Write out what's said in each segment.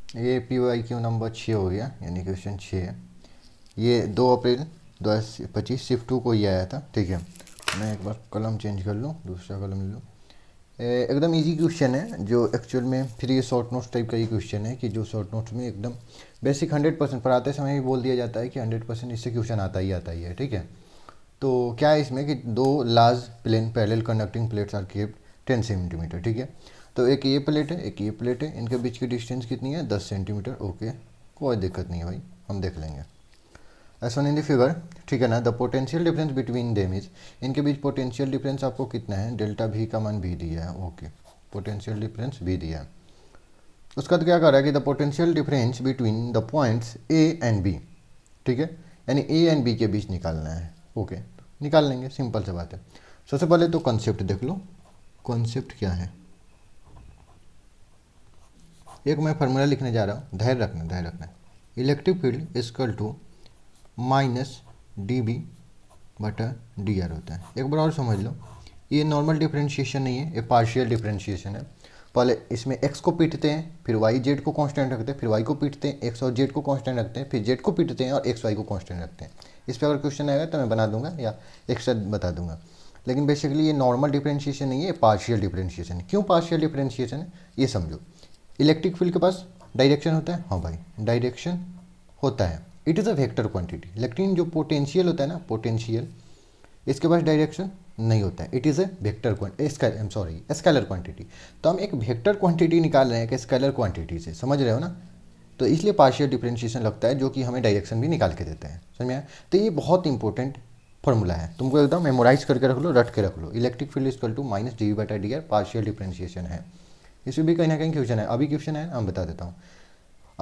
ये PYQ number 6 हो गया, यानी क्वेश्चन 6। ये 2 अप्रैल 2025 शिफ्ट 2 को ही आया था। ठीक है, मैं एक बार कलम चेंज कर लूँ, दूसरा कलम ले लूँ। एकदम इजी क्वेश्चन है, जो एक्चुअल में फिर ये शॉर्ट नोट्स टाइप का ही क्वेश्चन है कि जो शॉर्ट नोट्स में एकदम बेसिक 100% पढ़ाते समय ही बोल दिया जाता है कि 100% इससे क्वेश्चन आता ही है। ठीक है, तो क्या है इसमें कि दो large plane parallel conducting plates are kept 10 centimetre. ठीक है, तो एक ये प्लेट है, एक ये प्लेट है, इनके बीच की डिस्टेंस कितनी है? 10 सेंटीमीटर। ओके, कोई दिक्कत नहीं है भाई, हम देख लेंगे। S one in the figure, ठीक है ना। The potential difference between them is, इनके बीच पोटेंशियल डिफरेंस आपको कितना है? डेल्टा भी का मान भी दिया है। ओके, पोटेंशियल डिफरेंस भी दिया है। उसका तो क्या कर रहा है कि the potential difference between the points A and B, ठीक है, यानी ए एंड बी के बीच निकालना है। ओके, निकाल लेंगे, सिंपल सी बात है। सबसे पहले तो कॉन्सेप्ट देख लो, कॉन्सेप्ट क्या है। एक मैं फार्मूला लिखने जा रहा हूँ, धैर्य रखना। Electric field equal to minus D B बटा डी आर होता है। एक बार और समझ लो, ये नॉर्मल डिफरेंशिएशन नहीं है, ये पार्शियल डिफरेंशिएशन है। पहले इसमें x को पीटते हैं, फिर y z को कांस्टेंट रखते हैं, फिर y को पीटते हैं, x और z को कांस्टेंट रखते हैं, फिर z को पीटते हैं और x y को कांस्टेंट रखते हैं। इस पर अगर क्वेश्चन आएगा तो मैं बना दूंगा या एक्स्ट्रा बता दूंगा, लेकिन बेसिकली ये नॉर्मल डिफरेंशिएशन नहीं है, ये पार्शियल डिफरेंशिएशन है। क्यों पार्शियल डिफरेंशिएशन है ये समझो। इलेक्ट्रिक फील्ड के पास डायरेक्शन होता है, हाँ भाई डायरेक्शन होता है, it is a vector quantity. लेकिन जो पोटेंशियल होता है ना, पोटेंशियल, इसके पास डायरेक्शन नहीं होता है, it is a vector scalar quantity. तो हम एक वेक्टर क्वांटिटी निकाल रहे हैं कि स्केलर क्वांटिटी से, समझ रहे हो ना। तो इसलिए पार्शियल डिफरेंशिएशन लगता है, जो कि हमें डायरेक्शन भी निकाल के देते हैं, समझ में आया। तो ये बहुत इंपॉर्टेंट फॉर्मूला है, तुमको एकदम मेमोराइज करके रख लो, रट के रख लो। Electric field equal to minus D बटा डी आर, पार्शियल डिफरेंशिएशन है। इसमें भी कहीं ना कहीं क्वेश्चन है, अभी क्वेश्चन है हम बता देता हूँ।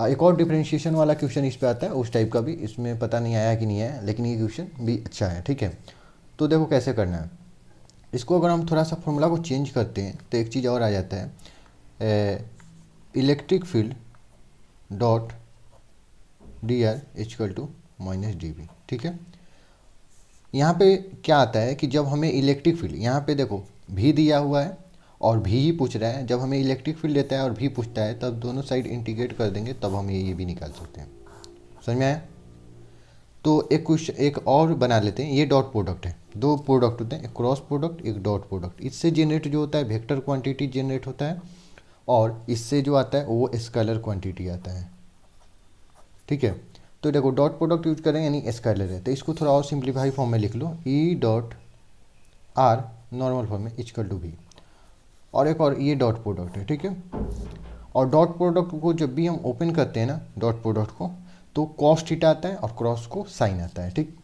एक और डिफरेंशिएशन वाला क्वेश्चन इस पे आता है, उस टाइप का भी, इसमें पता नहीं आया कि नहीं आया, लेकिन ये क्वेश्चन भी अच्छा है। ठीक है, तो देखो कैसे करना है इसको। अगर हम थोड़ा सा फॉर्मूला को चेंज करते हैं तो एक चीज़ और आ जाता है, electric field dot D R equal to minus D B. ठीक है, यहाँ पे क्या आता है कि जब हमें इलेक्ट्रिक फील्ड, यहाँ पे देखो भी दिया हुआ है और भी ही पूछ रहा है, जब हमें इलेक्ट्रिक फील्ड देता है और भी पूछता है, तब दोनों साइड इंटीग्रेट कर देंगे, तब हम ये भी निकाल सकते हैं। समझ में आया। तो एक क्वेश्चन एक और बना लेते हैं। ये डॉट प्रोडक्ट है, दो प्रोडक्ट होते हैं, एक क्रॉस प्रोडक्ट, एक डॉट प्रोडक्ट। इससे जनरेट जो होता है वेक्टर क्वांटिटी जनरेट होता है, और इससे जो आता है वो स्केलर क्वांटिटी आता है। ठीक है, तो देखो डॉट प्रोडक्ट यूज करें यानी स्केलर है, तो इसको थोड़ा और सिंप्लीफाई फॉर्म में लिख लो, E dot R normal form में इक्वल टू भी, और एक और ये डॉट प्रोडक्ट है। ठीक है, और डॉट प्रोडक्ट को जब भी हम ओपन करते हैं ना, डॉट प्रोडक्ट को, तो कॉस थीटा आता है और क्रॉस को साइन आता है। ठीक,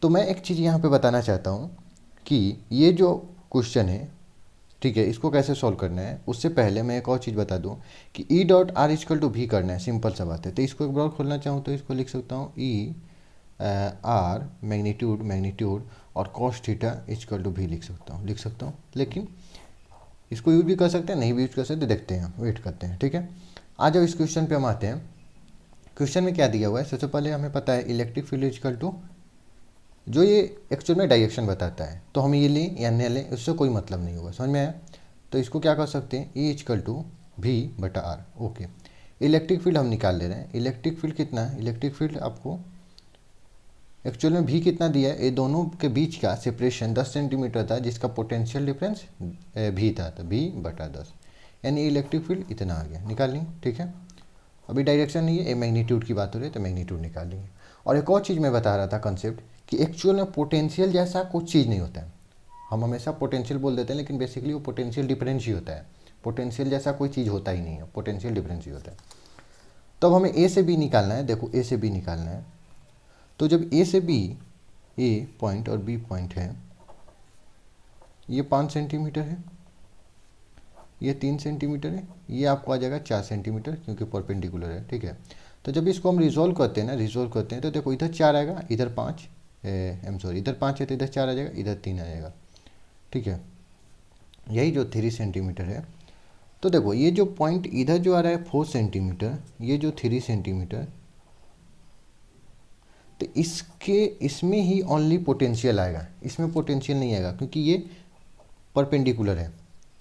तो मैं एक चीज़ यहाँ पे बताना चाहता हूँ कि ये जो क्वेश्चन है, ठीक है, इसको कैसे सॉल्व करना है, उससे पहले मैं एक और चीज़ बता दूँ कि E dot R equal to भी करना है, सिंपल सा बात है। तो इसको एक बार खोलना चाहूँ तो इसको लिख सकता हूँ ई आर मैग्नीट्यूड और कॉस थीटा इक्वल टू भी लिख सकता हूँ। लेकिन इसको यूज भी कर सकते हैं, नहीं भी यूज कर सकते, देखते हैं, वेट करते हैं। ठीक है, आ जाओ इस क्वेश्चन पे हम आते हैं। क्वेश्चन में क्या दिया हुआ है, सबसे पहले हमें पता है इलेक्ट्रिक फील्ड इक्वल टू, जो ये एक्चुअल में डायरेक्शन बताता है, तो हम ये लें या न लें उससे कोई मतलब नहीं होगा, समझ में आया। तो इसको क्या कर सकते हैं, ई इक्वल टू भी बटा आर। ओके, इलेक्ट्रिक फील्ड हम निकाल ले रहे हैं। इलेक्ट्रिक फील्ड कितना है, इलेक्ट्रिक फील्ड आपको एक्चुअल में भी कितना दिया है, ये दोनों के बीच का सेपरेशन 10 सेंटीमीटर था, जिसका पोटेंशियल डिफरेंस भी था, तो भी बटा 10, यानी इलेक्ट्रिक फील्ड इतना आ गया, निकाल लेंगे। ठीक है, अभी डायरेक्शन नहीं है, ये मैग्नीट्यूड की बात हो रही है, तो मैग्नीट्यूड निकाल लेंगे। और एक और चीज़ मैं बता रहा था कंसेप्ट, कि एक्चुअल में पोटेंशियल जैसा कुछ चीज़ नहीं होता है। हम हमेशा पोटेंशियल बोल देते हैं, लेकिन बेसिकली वो पोटेंशियल डिफरेंस ही होता है। पोटेंशियल जैसा कोई चीज़ होता ही नहीं है, पोटेंशियल डिफरेंस ही होता है। तब हमें ए से बी निकालना है, देखो ए से बी निकालना है। तो जब ए से बी, ए पॉइंट और बी पॉइंट है, ये 5 सेंटीमीटर है, ये 3 सेंटीमीटर है, ये आपको आ जाएगा 4 सेंटीमीटर, क्योंकि परपेंडिकुलर है। ठीक है, तो जब इसको हम रिजोल्व करते हैं ना, रिजोल्व करते हैं, तो देखो इधर 4 आएगा, इधर 5, इधर 5 है तो इधर 4 आ जाएगा, इधर 3 आ जाएगा। ठीक है, यही जो 3 सेंटीमीटर है। तो देखो ये जो पॉइंट इधर जो आ रहा है 4 सेंटीमीटर, ये जो 3 सेंटीमीटर, तो इसमें ही ओनली पोटेंशियल आएगा, इसमें पोटेंशियल नहीं आएगा, क्योंकि ये परपेंडिकुलर है।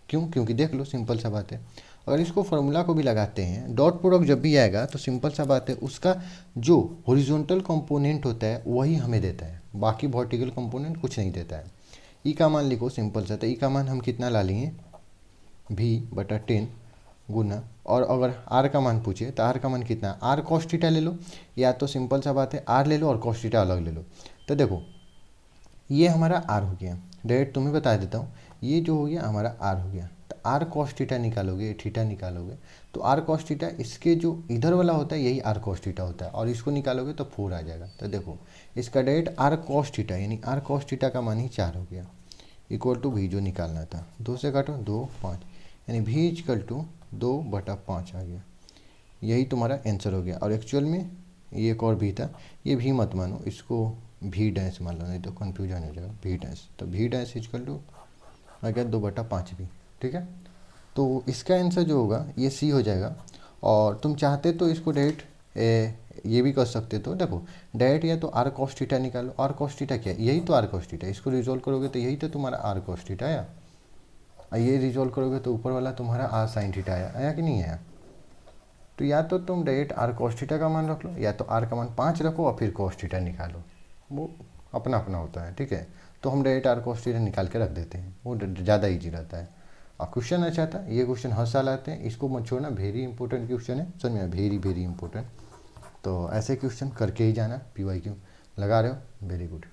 क्यों, क्योंकि देख लो सिंपल सा बात है, अगर इसको फार्मूला को भी लगाते हैं, डॉट प्रोडक्ट जब भी आएगा तो सिंपल सा बात है, उसका जो हॉरिजॉन्टल कंपोनेंट होता है वही हमें देता है, बाकी वर्टिकल कंपोनेंट कुछ नहीं देता है। ई का मान लिखो सिंपल सा, तो ई का मान हम कितना ला लिए v/10 गुना, और अगर आर का मान पूछे तो आर का मान कितना, आर कॉस थीटा ले लो, या तो सिंपल सा बात है आर ले लो और कॉस थीटा अलग ले लो। तो देखो ये हमारा आर हो गया, डायरेक्ट तुम्हें बता देता हूँ, ये जो हो गया हमारा आर हो गया। तो आर कॉस थीटा निकालोगे, थीटा निकालोगे, तो आर कॉस थीटा इसके जो इधर वाला होता है यही आर कॉस थीटा होता है, और इसको निकालोगे तो 4 आ जाएगा। तो देखो इसका डायरेक्ट आर कॉस थीटा यानी आर कॉस थीटा का मान ही 4 हो गया, इक्वल टू भी जो निकालना था, 2 से काटो 2 5, यानी भी इक्वल टू 2/5 आ गया। यही तुम्हारा आंसर हो गया। और एक्चुअल में ये एक और भी था, ये भी मत मानो, इसको भी डैश मान लो, नहीं तो कन्फ्यूजन हो जाएगा। भी डैश, तो भी डैश इक्वल टू आ गया 2/5 भी, ठीक है। तो इसका आंसर जो होगा ये सी हो जाएगा। और तुम चाहते तो इसको डायरेक्ट ये भी कर सकते, तो देखो डायरेक्ट या तो आर कॉस थीटा निकालो, आर कॉस थीटा क्या है, यही तो आर कॉस थीटा, इसको रिजोल्व करोगे तो यही तो तुम्हारा आर कॉस थीटा आया, और ये रिजोल्व करोगे तो ऊपर वाला तुम्हारा आर साइन थीटा आया कि नहीं आया। तो या तो तुम डायरेक्ट आर कॉस थीटा का मान रख लो, या तो आर का मान 5 रखो और फिर कॉस थीटा निकालो, वो अपना अपना होता है, ठीक है। तो हम डायरेक्ट आर कॉस थीटा निकाल के रख देते हैं, वो ज़्यादा ईजी रहता है। और क्वेश्चन अच्छा था, ये क्वेश्चन हर साल आते हैं, इसको मत छोड़ना, वेरी इंपॉर्टेंट क्वेश्चन है, समझ में, वेरी वेरी इंपॉर्टेंट। तो ऐसे क्वेश्चन करके ही जाना, PYQ लगा रहे हो, वेरी गुड।